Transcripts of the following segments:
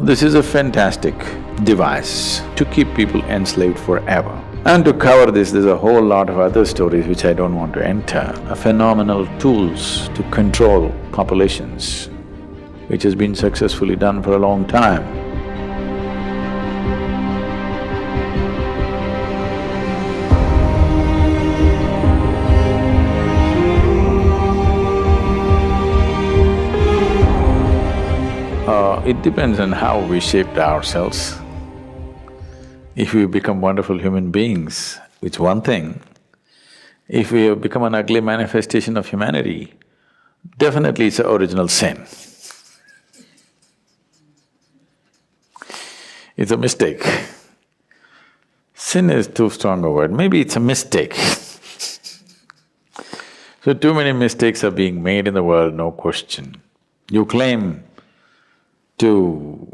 This is a fantastic device to keep people enslaved forever. And to cover this, there's a whole lot of other stories which I don't want to enter, phenomenal tools to control populations, which has been successfully done for a long time. It depends on how we shaped ourselves. If we become wonderful human beings, it's one thing. If we have become an ugly manifestation of humanity, definitely it's an original sin. It's a mistake. Sin is too strong a word, maybe it's a mistake. So too many mistakes are being made in the world, no question. You claim to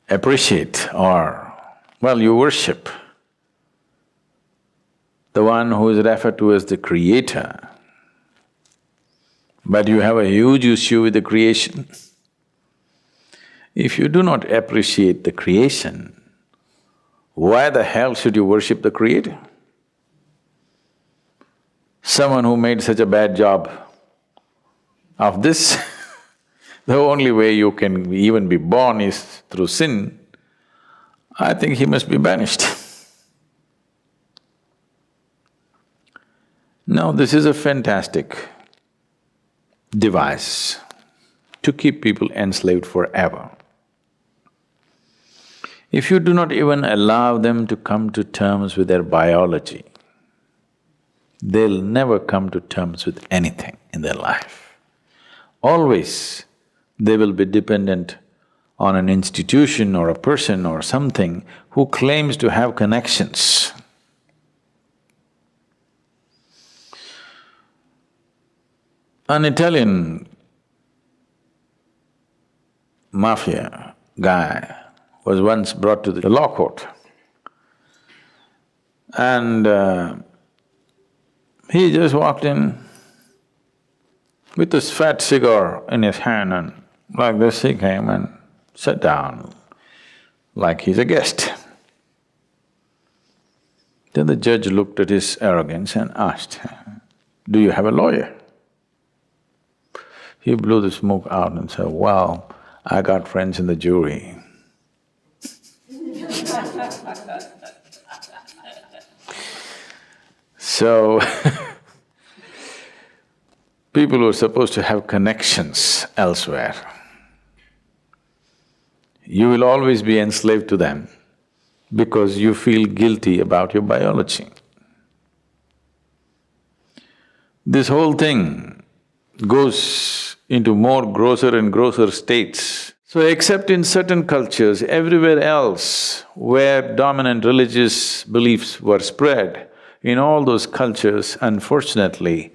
appreciate or, well, you worship the one who is referred to as the creator, but you have a huge issue with the creation. If you do not appreciate the creation, why the hell should you worship the creator? Someone who made such a bad job of this, the only way you can even be born is through sin, I think he must be banished. Now, this is a fantastic device to keep people enslaved forever. If you do not even allow them to come to terms with their biology, they'll never come to terms with anything in their life. Always they will be dependent on an institution or a person or something who claims to have connections. An Italian mafia guy was once brought to the law court and he just walked in with this fat cigar in his hand, and like this he came and sat down like he's a guest. Then the judge looked at his arrogance and asked, "Do you have a lawyer?" He blew the smoke out and said, "Well, I got friends in the jury." So people who are supposed to have connections elsewhere, you will always be enslaved to them because you feel guilty about your biology. This whole thing goes into more grosser and grosser states. So except in certain cultures, everywhere else where dominant religious beliefs were spread, in all those cultures, unfortunately,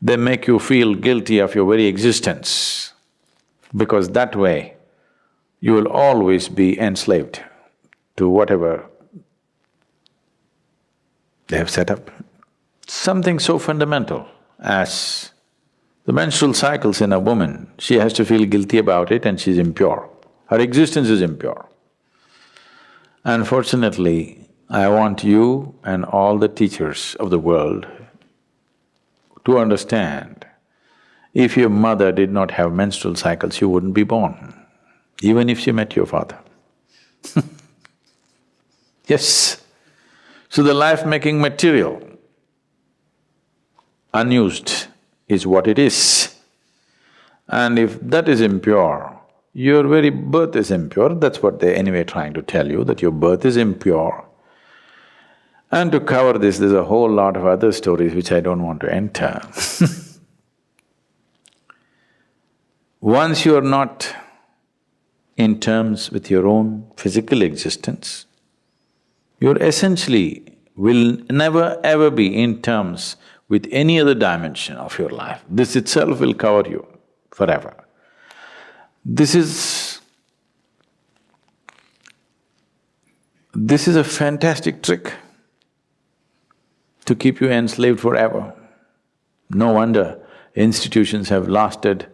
they make you feel guilty of your very existence, because that way you will always be enslaved to whatever they have set up. Something so fundamental as the menstrual cycles in a woman, she has to feel guilty about it and she's impure. Her existence is impure. Unfortunately, I want you and all the teachers of the world to understand, if your mother did not have menstrual cycles, you wouldn't be born, even if she met your father. Yes. So the life-making material, unused, is what it is. And if that is impure, your very birth is impure, that's what they're anyway trying to tell you, that your birth is impure. And to cover this, there's a whole lot of other stories which I don't want to enter. Once you are not in terms with your own physical existence, you essentially will never ever be in terms with any other dimension of your life. This itself will cover you forever. This is a fantastic trick to keep you enslaved forever. No wonder institutions have lasted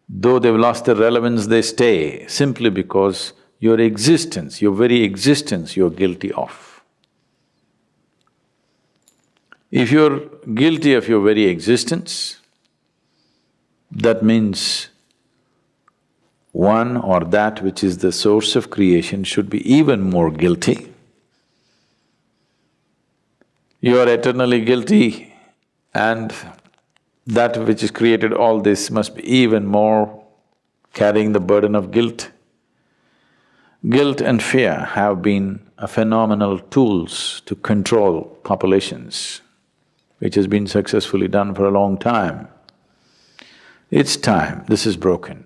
Though they've lost their relevance, they stay simply because your existence, your very existence, you're guilty of. If you're guilty of your very existence, that means one or that which is the source of creation should be even more guilty. You are eternally guilty, and that which has created all this must be even more carrying the burden of guilt. Guilt and fear have been a phenomenal tools to control populations, which has been successfully done for a long time. It's time this is broken.